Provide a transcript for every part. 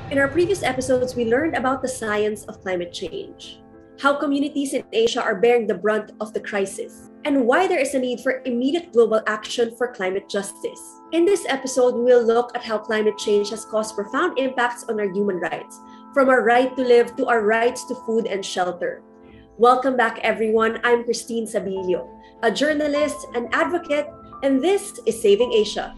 In our previous episodes, we learned about the science of climate change, how communities in Asia are bearing the brunt of the crisis, and why there is a need for immediate global action for climate justice. In this episode, we'll look at how climate change has caused profound impacts on our human rights, from our right to live to our rights to food and shelter. Welcome back, everyone. I'm Christine Sabilio, a journalist, an advocate, and this is Saving Asia.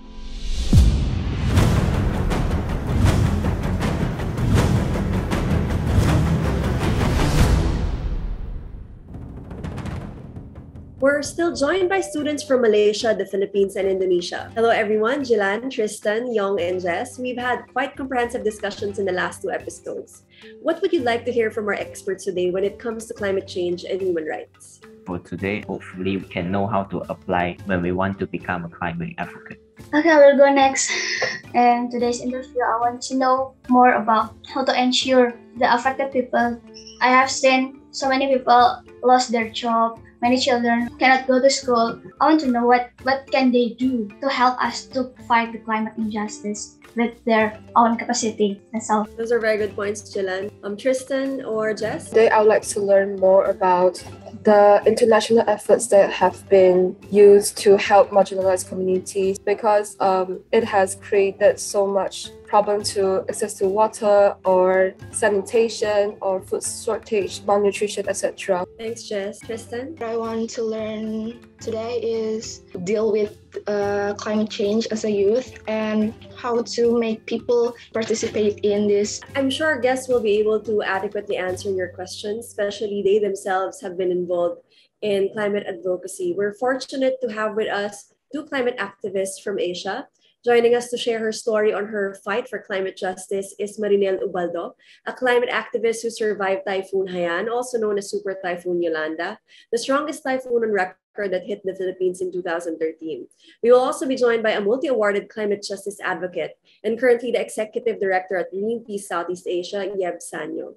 We're still joined by students from Malaysia, the Philippines, and Indonesia. Hello, everyone. Jilan, Tristan, Yong, and Jess. We've had quite comprehensive discussions in the last two episodes. What would you like to hear from our experts today when it comes to climate change and human rights? For today, hopefully we can know how to apply when we want to become a climate advocate. Okay, I will go next. In today's interview, I want to know more about how to ensure the affected people. I have seen so many people lost their job. Many children cannot go to school. I want to know what can they do to help us to fight the climate injustice with their own capacity. That's all. Those are very good points, Jilan. Tristan or Jess? Today, I would like to learn more about the international efforts that have been used to help marginalized communities because it has created so much problem to access to water or sanitation or food shortage, malnutrition, etc. Thanks, Jess. Tristan? What I want to learn today is deal with climate change as a youth and how to make people participate in this. I'm sure our guests will be able to adequately answer your questions, especially they themselves have been involved in climate advocacy. We're fortunate to have with us two climate activists from Asia. Joining us to share her story on her fight for climate justice is Marinel Ubaldo, a climate activist who survived Typhoon Haiyan, also known as Super Typhoon Yolanda, the strongest typhoon on record that hit the Philippines in 2013. We will also be joined by a multi-awarded climate justice advocate and currently the executive director at Greenpeace Southeast Asia, Saño.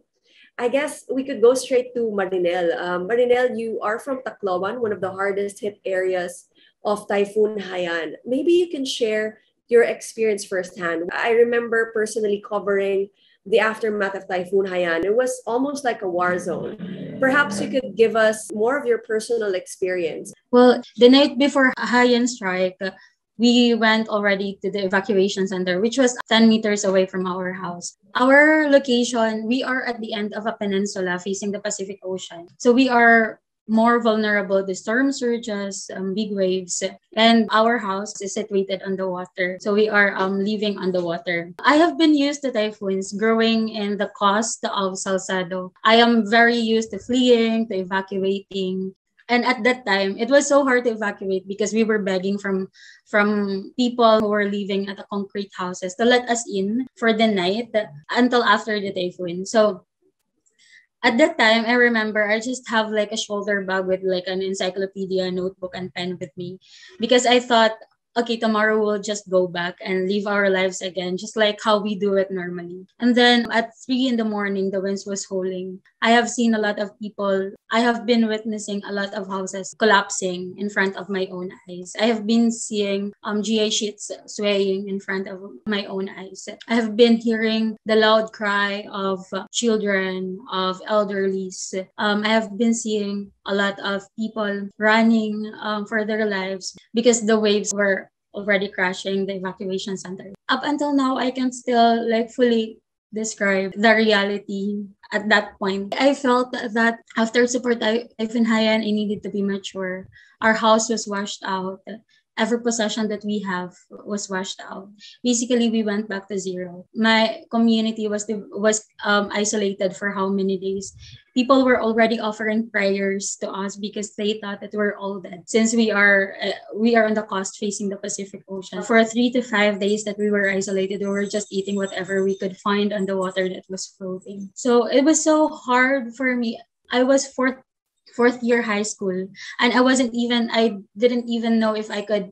I guess we could go straight to Marinel. Marinel, you are from Tacloban, one of the hardest hit areas of Typhoon Haiyan. Maybe you can share your experience firsthand. I remember personally covering the aftermath of Typhoon Haiyan. It was almost like a war zone. Perhaps you could give us more of your personal experience. Well, the night before Haiyan strike, we went already to the evacuation center, which was 10 meters away from our house. Our location, we are at the end of a peninsula facing the Pacific Ocean. So we are more vulnerable to storm surges, big waves, and our house is situated on the water. So we are living on the water. I have been used to typhoons growing in the coast of Salcedo. I am very used to fleeing, to evacuating. And at that time, it was so hard to evacuate because we were begging from people who were living at the concrete houses to let us in for the night until after the typhoon. So at that time, I remember I just have like a shoulder bag with like an encyclopedia, notebook, and pen with me because I thought, okay, tomorrow we'll just go back and live our lives again, just like how we do it normally. And then at 3 in the morning, the winds was howling. I have seen a lot of people. I have been witnessing a lot of houses collapsing in front of my own eyes. I have been seeing GI sheets swaying in front of my own eyes. I have been hearing the loud cry of children, of elderlies. I have been seeing a lot of people running for their lives because the waves were already crashing the evacuation center. Up until now, I can still like fully describe the reality at that point. I felt that after Super Typhoon Haiyan, I needed to be mature. Our house was washed out. Every possession that we have was washed out. Basically, we went back to zero. My community was isolated for how many days? People were already offering prayers to us because they thought that we're all dead. Since we are on the coast facing the Pacific Ocean. For 3 to 5 days that we were isolated, we were just eating whatever we could find on the water that was floating. So it was so hard for me. I was fourth year high school, and I didn't even know if I could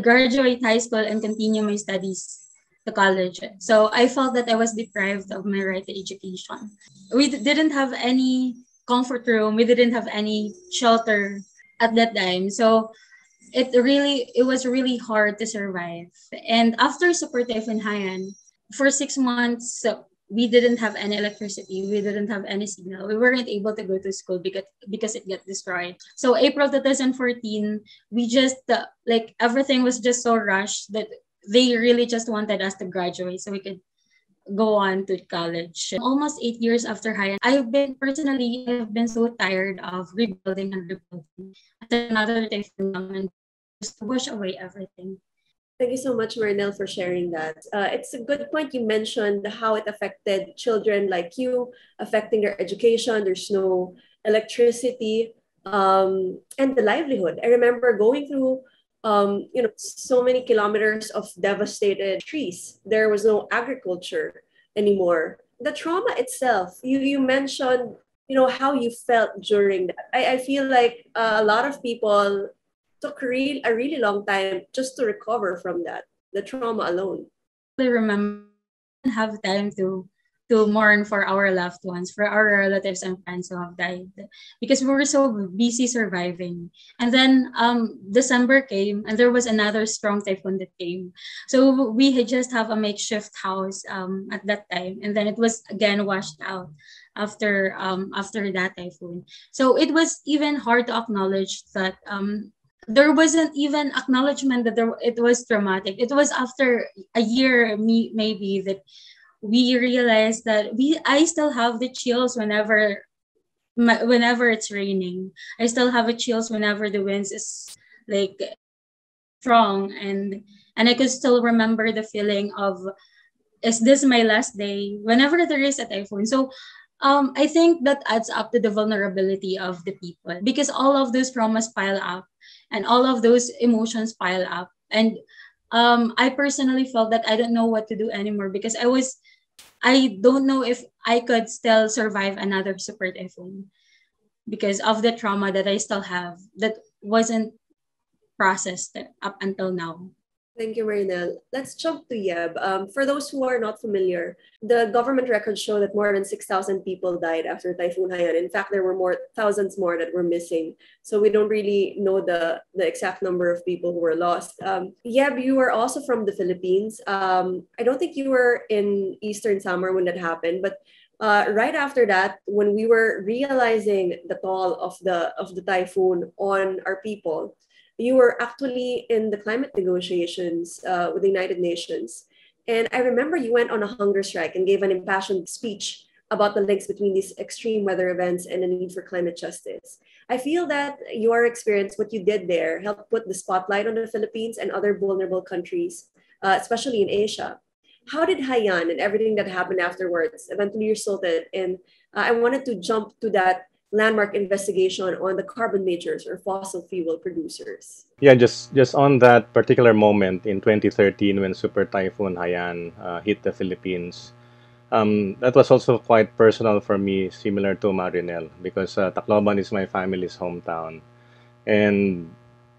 graduate high school and continue my studies to college. So I felt that I was deprived of my right to education. We didn't have any comfort room. We didn't have any shelter at that time. So it was really hard to survive. And after Super Typhoon Haiyan, for 6 months, we didn't have any electricity. We didn't have any signal. We weren't able to go to school because it got destroyed. So April 2014, we just like everything was just so rushed that they really just wanted us to graduate so we could go on to college. Almost 8 years after High, I've been so tired of rebuilding and rebuilding. Another typhoon and just to wash away everything. Thank you so much, Marinel, for sharing that. It's a good point you mentioned how it affected children like you, affecting their education. There's no electricity and the livelihood. I remember going through, so many kilometers of devastated trees. There was no agriculture anymore. The trauma itself, you mentioned, how you felt during that. I feel like a lot of people took a really long time just to recover from that, the trauma alone. I remember have time to mourn for our loved ones, for our relatives and friends who have died, because we were so busy surviving. And then December came, and there was another strong typhoon that came. So we had just have a makeshift house at that time, and then it was again washed out after that typhoon. So it was even hard to acknowledge that there wasn't even acknowledgement that it was traumatic. It was after a year, maybe, that we realized that I still have the chills whenever it's raining. I still have the chills whenever the winds is like strong, and I could still remember the feeling of, is this my last day? Whenever there is a typhoon. So I think that adds up to the vulnerability of the people, because all of those traumas pile up and all of those emotions pile up. And I personally felt that I don't know what to do anymore, because I don't know if I could still survive another super typhoon because of the trauma that I still have that wasn't processed up until now. Thank you, Marinel. Let's jump to Yeb. For those who are not familiar, the government records show that more than 6,000 people died after Typhoon Haiyan. In fact, there were thousands more that were missing. So we don't really know the exact number of people who were lost. Yeb, you were also from the Philippines. I don't think you were in Eastern Samar when that happened, but right after that, when we were realizing the toll of the typhoon on our people, you were actually in the climate negotiations with the United Nations. And I remember you went on a hunger strike and gave an impassioned speech about the links between these extreme weather events and the need for climate justice. I feel that your experience, what you did there, helped put the spotlight on the Philippines and other vulnerable countries, especially in Asia. How did Haiyan and everything that happened afterwards eventually resulted in? I wanted to jump to that landmark investigation on the carbon majors or fossil fuel producers. Yeah, just on that particular moment in 2013 when Super Typhoon Haiyan hit the Philippines, that was also quite personal for me, similar to Marinel, because Tacloban is my family's hometown, and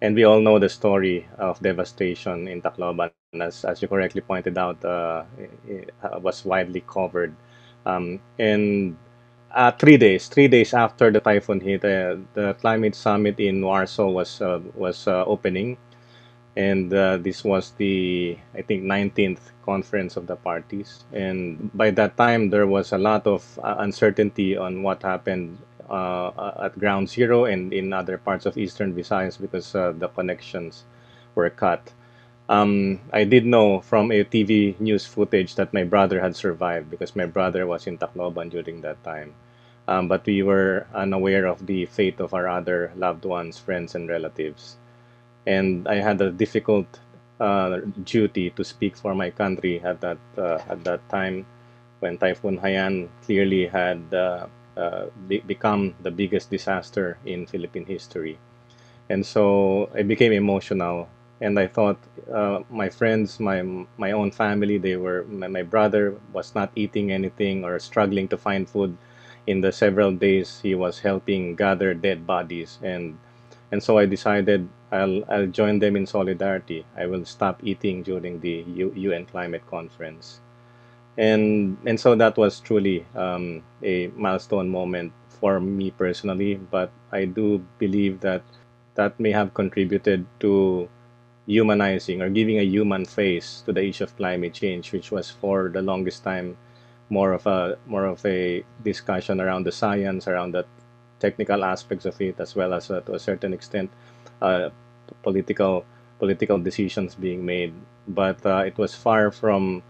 we all know the story of devastation in Tacloban, as you correctly pointed out, it was widely covered, and 3 days after the typhoon hit, the climate summit in Warsaw was opening, and this was the, I think, 19th conference of the parties. And by that time, there was a lot of uncertainty on what happened at Ground Zero and in other parts of Eastern Visayas, because the connections were cut. I did know from a TV news footage that my brother had survived, because my brother was in Tacloban during that time. But we were unaware of the fate of our other loved ones, friends, and relatives. And I had a difficult duty to speak for my country at that time, when Typhoon Haiyan clearly had become the biggest disaster in Philippine history. And so I became emotional, and I thought my friends, my own family, my brother was not eating anything or struggling to find food in the several days he was helping gather dead bodies, and so I decided I'll join them in solidarity. I will stop eating during the UN climate conference, and so that was truly a milestone moment for me personally. But I do believe that that may have contributed to humanizing or giving a human face to the issue of climate change, which was for the longest time more of a discussion around the science, around the technical aspects of it, as well as to a certain extent uh, political political decisions being made. But it was far from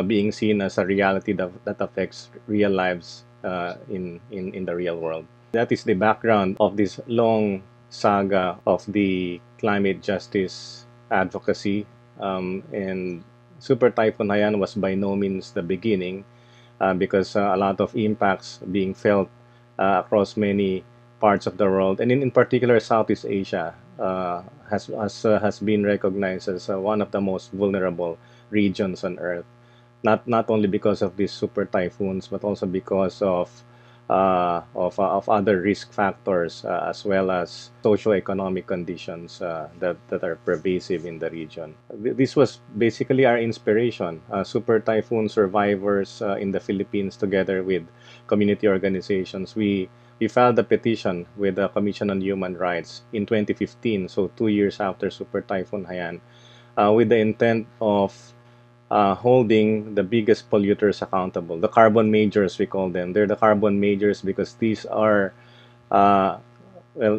being seen as a reality that affects real lives in the real world. That is the background of this long saga of the climate justice advocacy. And Super Typhoon Haiyan was by no means the beginning, because a lot of impacts being felt across many parts of the world, and in particular Southeast Asia has been recognized as one of the most vulnerable regions on Earth. Not only because of these super typhoons, but also because of other risk factors, as well as socio-economic conditions that are pervasive in the region. This was basically our inspiration. Super typhoon survivors in the Philippines, together with community organizations, we filed a petition with the Commission on Human Rights in 2015, so 2 years after Super Typhoon Haiyan, with the intent of holding the biggest polluters accountable, the carbon majors, we call them. They're the carbon majors because these are, uh,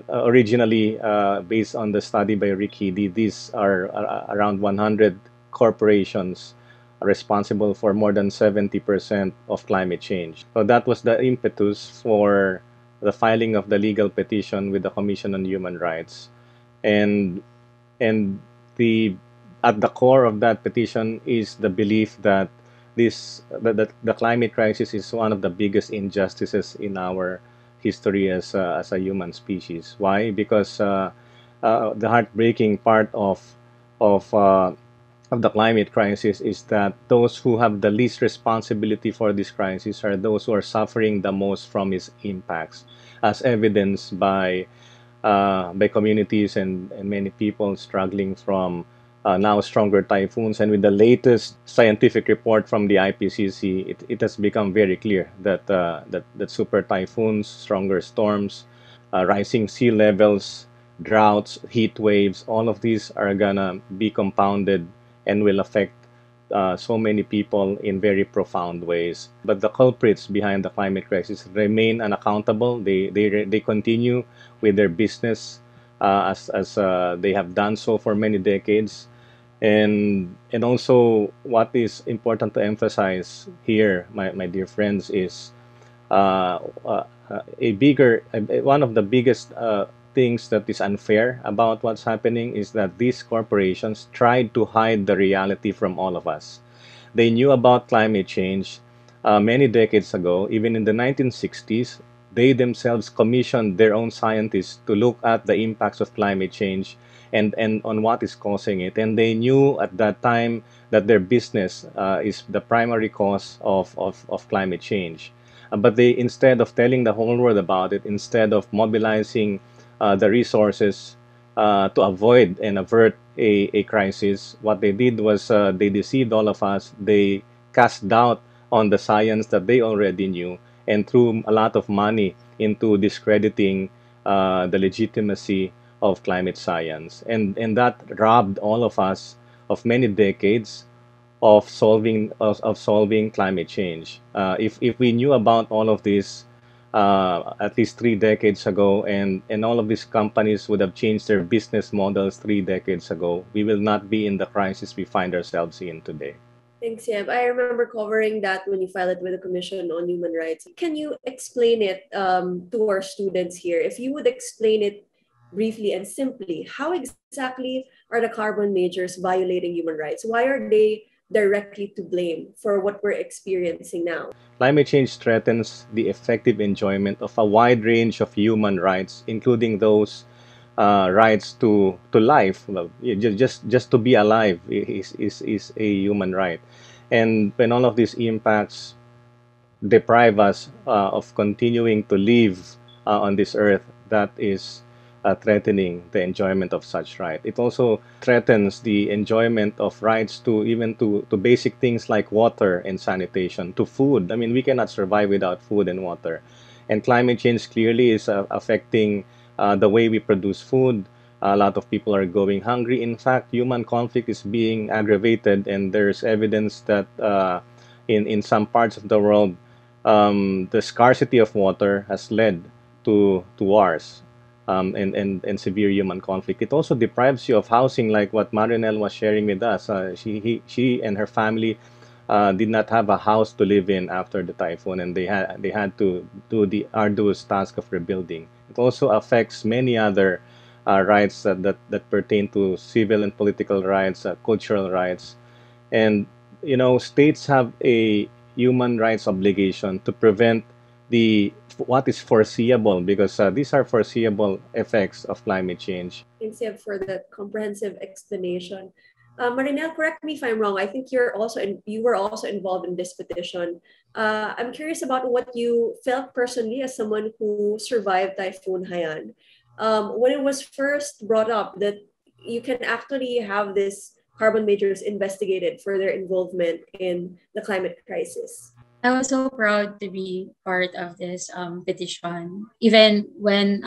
originally based on the study by Rick Heady, these are around 100 corporations responsible for more than 70% of climate change. So that was the impetus for the filing of the legal petition with the Commission on Human Rights. And and the at the core of that petition is the belief that the climate crisis is one of the biggest injustices in our history as a human species. Why? Because the heartbreaking part of uh, of the climate crisis is that those who have the least responsibility for this crisis are those who are suffering the most from its impacts, as evidenced by communities and many people struggling from now stronger typhoons. And with the latest scientific report from the IPCC, it has become very clear that super typhoons, stronger storms, rising sea levels, droughts, heat waves, all of these are gonna be compounded and will affect so many people in very profound ways. But the culprits behind the climate crisis remain unaccountable. They continue with their business as they have done so for many decades. And also, what is important to emphasize here, my dear friends, is uh, uh, one of the biggest things that is unfair about what's happening is that these corporations tried to hide the reality from all of us. They knew about climate change many decades ago. Even in the 1960s, they themselves commissioned their own scientists to look at the impacts of climate change and on what is causing it. And they knew at that time that their business is the primary cause of climate change. But they, instead of telling the whole world about it, instead of mobilizing the resources to avoid and avert a crisis, what they did was they deceived all of us. They cast doubt on the science that they already knew and threw a lot of money into discrediting the legitimacy of climate science. And that robbed all of us of many decades of solving climate change. If we knew about all of this at least 3 decades ago, and all of these companies would have changed their business models 3 decades ago, we will not be in the crisis we find ourselves in today. Thanks, Yeb. I remember covering that when you filed it with the Commission on Human Rights. Can you explain it to our students here? If you would explain it briefly and simply, how exactly are the carbon majors violating human rights? Why are they directly to blame for what we're experiencing now? Climate change threatens the effective enjoyment of a wide range of human rights, including those rights to life. Well, just to be alive is a human right. And when all of these impacts deprive us of continuing to live on this earth, that is threatening the enjoyment of such right. It also threatens the enjoyment of rights to even to basic things like water and sanitation, to food. I mean, we cannot survive without food and water. And climate change clearly is affecting the way we produce food, A lot of people are going hungry. In fact, human conflict is being aggravated, and there's evidence that in some parts of the world, the scarcity of water has led to wars, and severe human conflict. It also deprives you of housing, like what Marinel was sharing with us. She and her family did not have a house to live in after the typhoon, and they had to do the arduous task of rebuilding. It also affects many other rights that pertain to civil and political rights, cultural rights, and states have a human rights obligation to prevent the what is foreseeable, because these are foreseeable effects of climate change. Thanks, Seb, for that comprehensive explanation. Marinel, correct me if I'm wrong. I think you were also involved in this petition. I'm curious about what you felt personally as someone who survived Typhoon Haiyan. When it was first brought up that you can actually have this carbon majors investigated for their involvement in the climate crisis. I was so proud to be part of this petition, even when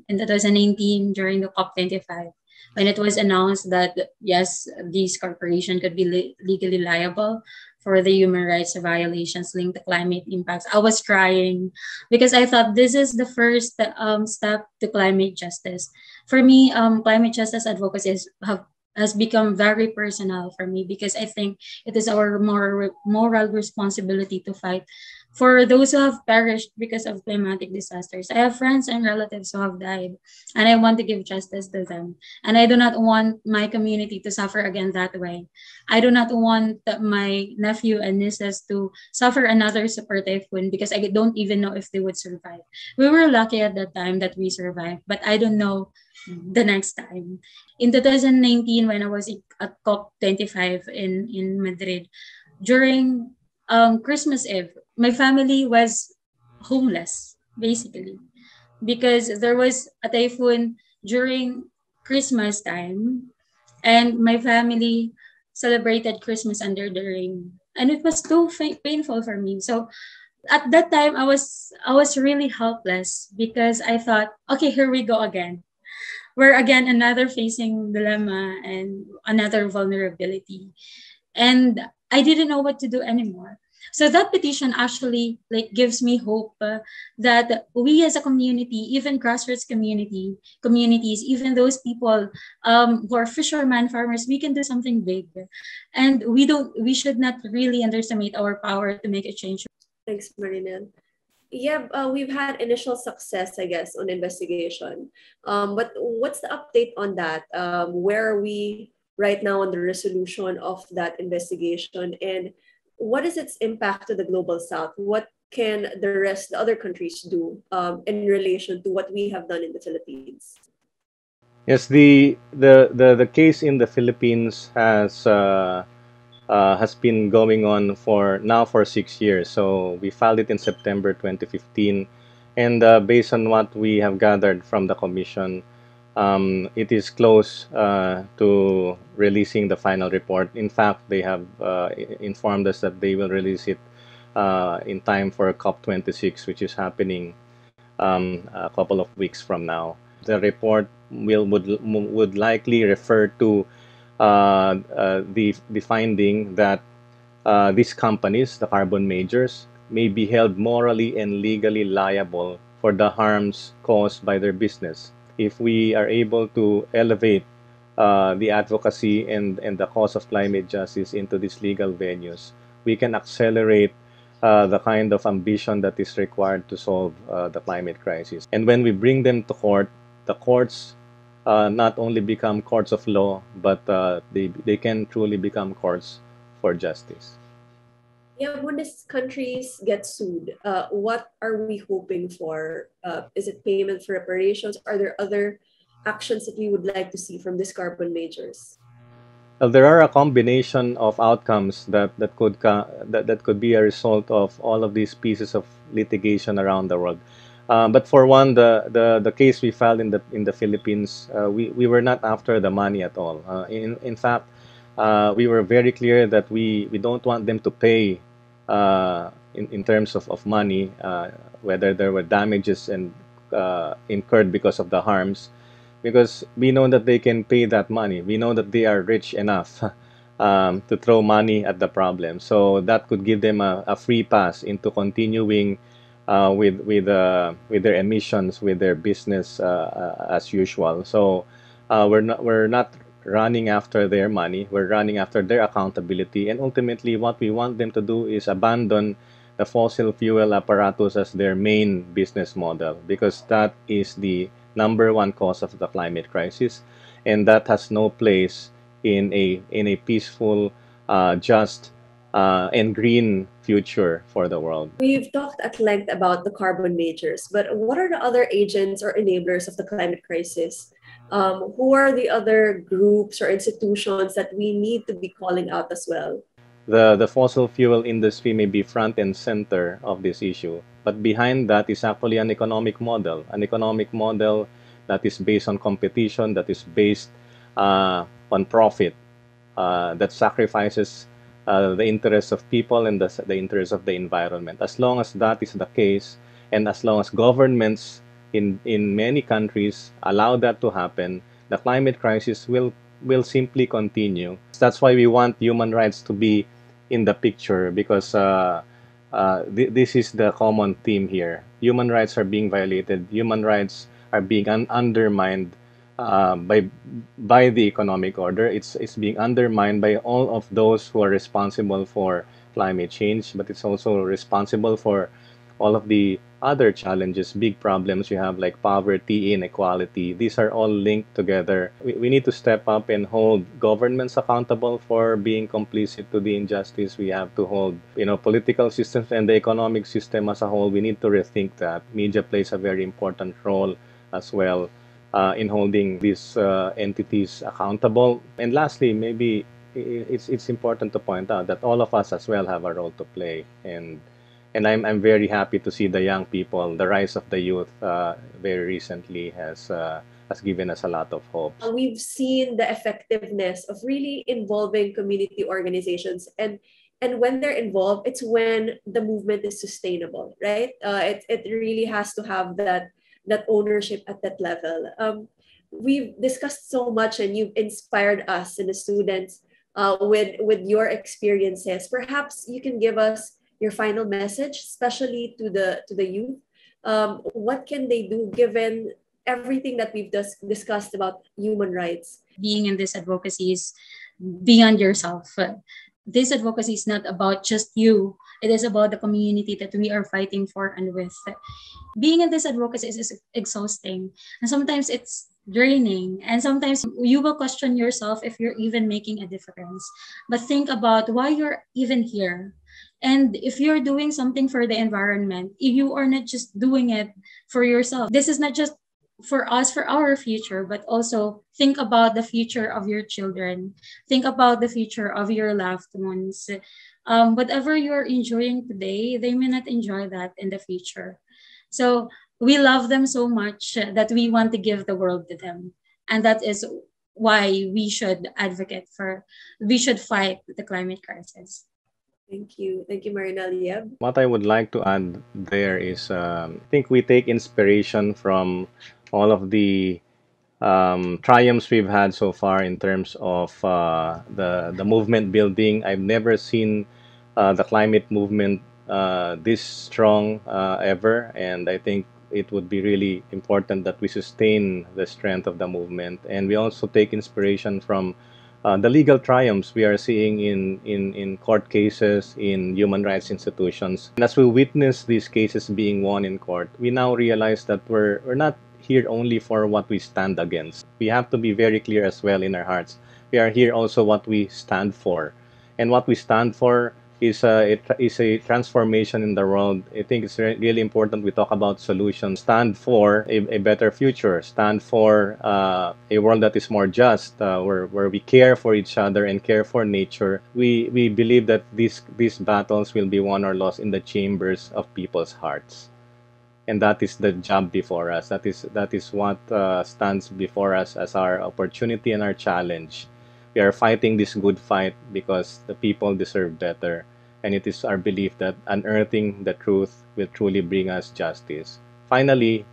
in 2019 during the COP25, when it was announced that yes, these corporations could be legally liable for the human rights violations linked to climate impacts. I was crying because I thought this is the first step to climate justice. For me, climate justice advocacy has become very personal for me because I think it is our moral responsibility to fight for those who have perished because of climatic disasters. I have friends and relatives who have died, and I want to give justice to them. And I do not want my community to suffer again that way. I do not want my nephew and nieces to suffer another super typhoon because I don't even know if they would survive. We were lucky at that time that we survived, but I don't know the next time. In 2019, when I was at COP25 in Madrid, during Christmas Eve, my family was homeless, basically, because there was a typhoon during Christmas time, and my family celebrated Christmas under the rain. And it was too painful for me. So at that time, I was really helpless because I thought, okay, here we go again. We're again another facing dilemma and another vulnerability. And I didn't know what to do anymore. So that petition actually gives me hope that we as a community, even grassroots communities, even those people who are fishermen, farmers, we can do something big, and we should not really underestimate our power to make a change. Thanks, Marinel. Yeah, we've had initial success, I guess, on investigation. But what's the update on that? Where are we right now on the resolution of that investigation? And what is its impact to the global south? What can the other countries do in relation to what we have done in the Philippines? Yes, the case in the Philippines has been going on for 6 years. So we filed it in September 2015, and based on what we have gathered from the commission, it is close to releasing the final report. In fact, they have informed us that they will release it in time for COP26, which is happening a couple of weeks from now. The report would likely refer to the finding that these companies, the carbon majors, may be held morally and legally liable for the harms caused by their business. If we are able to elevate the advocacy and the cause of climate justice into these legal venues, we can accelerate the kind of ambition that is required to solve the climate crisis. And when we bring them to court, the courts not only become courts of law, but they can truly become courts for justice. Yeah, when these countries get sued, what are we hoping for? Is it payment for reparations? Are there other actions that we would like to see from these carbon majors? Well, there are a combination of outcomes that could be a result of all of these pieces of litigation around the world. But for one, the case we filed in the Philippines, we were not after the money at all. In fact, we were very clear that we don't want them to pay in terms of money, whether there were damages and incurred because of the harms. because we know that they can pay that money. We know that they are rich enough to throw money at the problem. So that could give them a free pass into continuing with their emissions, with their business as usual. So we're not running after their money. We're running after their accountability, and ultimately, what we want them to do is abandon the fossil fuel apparatus as their main business model, because that is the number one cause of the climate crisis, and that has no place in a peaceful, just, and green future for the world. We've talked at length about the carbon majors, but what are the other agents or enablers of the climate crisis? Who are the other groups or institutions that we need to be calling out as well? The fossil fuel industry may be front and center of this issue, but behind that is actually an economic model that is based on competition, that is based on profit, that sacrifices the interests of people and the interests of the environment. As long as that is the case, and as long as governments in many countries allow that to happen, the climate crisis will simply continue. That's why we want human rights to be in the picture, because this is the common theme here. Human rights are being violated. Human rights are being undermined by the economic order. It's being undermined by all of those who are responsible for climate change, but it's also responsible for all of the other challenges, big problems you have, like poverty, inequality. These are all linked together. We need to step up and hold governments accountable for being complicit to the injustice. We have to hold, political systems and the economic system as a whole. We need to rethink that. Media plays a very important role as well in holding these entities accountable. And lastly, maybe it's important to point out that all of us as well have a role to play. And I'm very happy to see the young people, the rise of the youth very recently has given us a lot of hope. We've seen the effectiveness of really involving community organizations, and when they're involved, it's when the movement is sustainable, right? It really has to have that ownership at that level. We've discussed so much, and you've inspired us and the students with your experiences. Perhaps you can give us your final message, especially to the youth. What can they do given everything that we've discussed about human rights? Being in this advocacy is beyond yourself. This advocacy is not about just you. It is about the community that we are fighting for and with. Being in this advocacy is exhausting. And sometimes it's draining. And sometimes you will question yourself if you're even making a difference. But think about why you're even here. And if you're doing something for the environment, you are not just doing it for yourself. This is not just for us, for our future, but also think about the future of your children. Think about the future of your loved ones. Whatever you're enjoying today, they may not enjoy that in the future. So we love them so much that we want to give the world to them. And that is why we should we should fight the climate crisis. Thank you. Thank you, Marinel. Yeb. What I would like to add there is, I think we take inspiration from all of the triumphs we've had so far in terms of the movement building. I've never seen the climate movement this strong ever, and I think it would be really important that we sustain the strength of the movement. And we also take inspiration from the legal triumphs we are seeing in court cases, in human rights institutions. And as we witness these cases being won in court, we now realize that we're not here only for what we stand against. We have to be very clear as well in our hearts. We are here also what we stand for. And what we stand for is a transformation in the world. I think it's really important we talk about solutions. Stand for a better future. Stand for a world that is more just, where we care for each other and care for nature. We believe that these battles will be won or lost in the chambers of people's hearts. And that is the job before us. That is what stands before us as our opportunity and our challenge. We are fighting this good fight because the people deserve better. And it is our belief that unearthing the truth will truly bring us justice. Finally,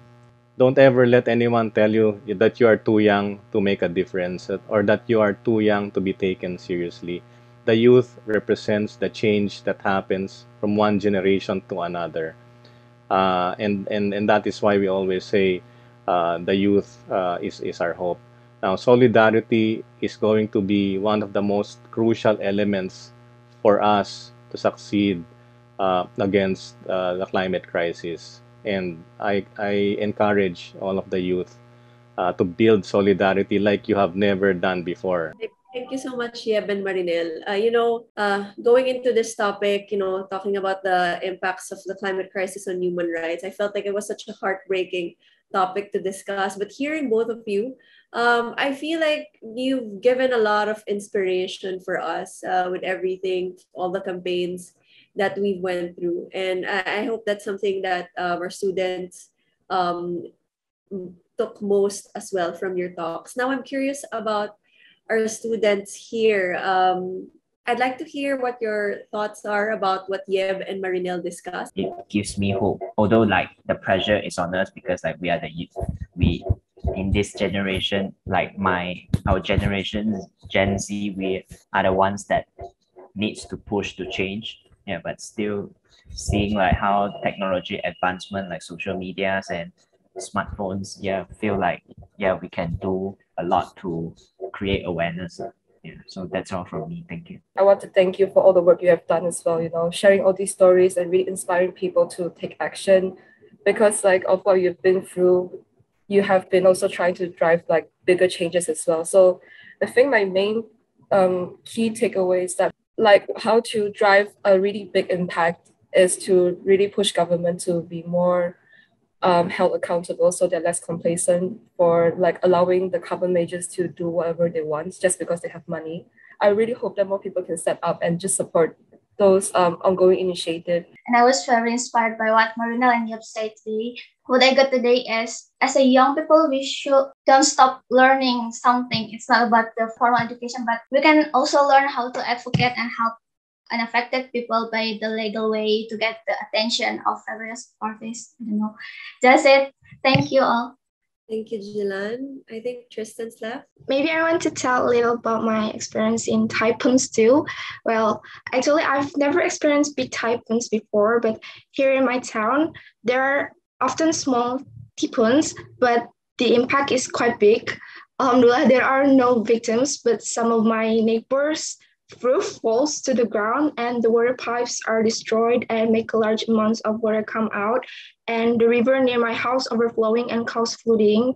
Don't ever let anyone tell you that you are too young to make a difference or that you are too young to be taken seriously. The youth represents the change that happens from one generation to another. And that is why we always say the youth is our hope. Now, solidarity is going to be one of the most crucial elements for us to succeed against the climate crisis. And I encourage all of the youth to build solidarity like you have never done before. Thank you so much, Yeb and Marinel. Going into this topic, talking about the impacts of the climate crisis on human rights, I felt like it was such a heartbreaking topic to discuss. But hearing both of you, I feel like you've given a lot of inspiration for us with everything, all the campaigns that we went through. And I hope that's something that our students um, took most as well from your talks. Now, I'm curious about our students here. I'd like to hear what your thoughts are about what Yeb and Marinel discussed. It gives me hope. Although like the pressure is on us because like we are the youth. We in this generation, like our generation, Gen Z, we are the ones that needs to push to change. Yeah, but still seeing like how technology advancement like social medias and smartphones, feel like we can do a lot to create awareness. Yeah, so that's all from me. Thank you. I want to thank you for all the work you have done as well, sharing all these stories and really inspiring people to take action, because like of what you've been through, you have been also trying to drive like bigger changes as well. So I think my main key takeaway is that like how to drive a really big impact is to really push government to be more held accountable, so they're less complacent for like allowing the carbon majors to do whatever they want just because they have money. I really hope that more people can step up and just support those ongoing initiatives. And I was very inspired by what Marinel and Yep said today. What I got today is, as a young people, we should don't stop learning something. It's not about the formal education, but we can also learn how to advocate and help unaffected people by the legal way to get the attention of various parties. I don't know. That's it. Thank you all. Thank you, Jilan. I think Tristan's left. Maybe I want to tell a little about my experience in typhoons too. Well, actually, I've never experienced big typhoons before, but here in my town, there are often small typhoons, but the impact is quite big. Alhamdulillah, there are no victims, but some of my neighbors' roof falls to the ground and the water pipes are destroyed and make a large amounts of water come out, and the river near my house overflowing and cause flooding.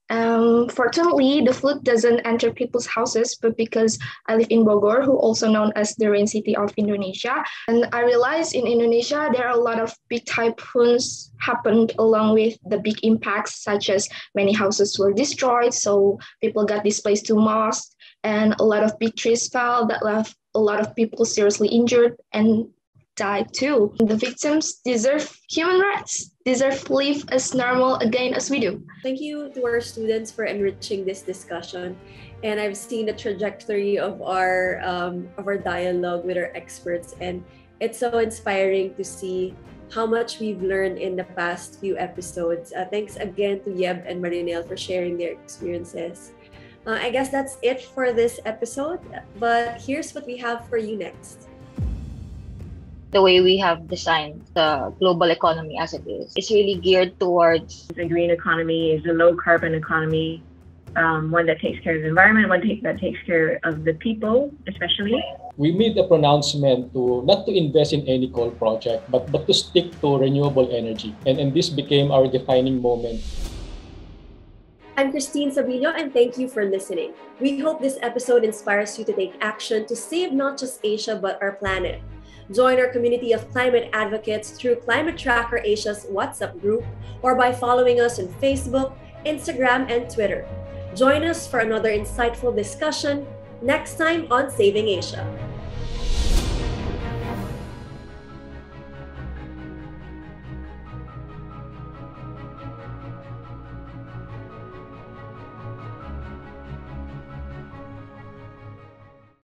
Fortunately, the flood doesn't enter people's houses, but because I live in Bogor, who also known as the rain city of Indonesia, and I realized in Indonesia there are a lot of big typhoons happened along with the big impacts, such as many houses were destroyed, so people got displaced to mosques, and a lot of big trees fell that left a lot of people seriously injured and died too. The victims deserve human rights, deserve to live as normal again as we do. Thank you to our students for enriching this discussion. And I've seen the trajectory of our dialogue with our experts, and it's so inspiring to see how much we've learned in the past few episodes. Thanks again to Yeb and Marinel for sharing their experiences. I guess that's it for this episode, but here's what we have for you next. The way we have designed the global economy as it is, it's really geared towards the green economy, is a low carbon economy, one that takes care of the environment, that takes care of the people, especially. We made a pronouncement to not to invest in any coal project, but to stick to renewable energy. And this became our defining moment. I'm Christine Sabino, and thank you for listening. We hope this episode inspires you to take action to save not just Asia, but our planet. Join our community of climate advocates through Climate Tracker Asia's WhatsApp group or by following us on Facebook, Instagram, and Twitter. Join us for another insightful discussion next time on Saving Asia.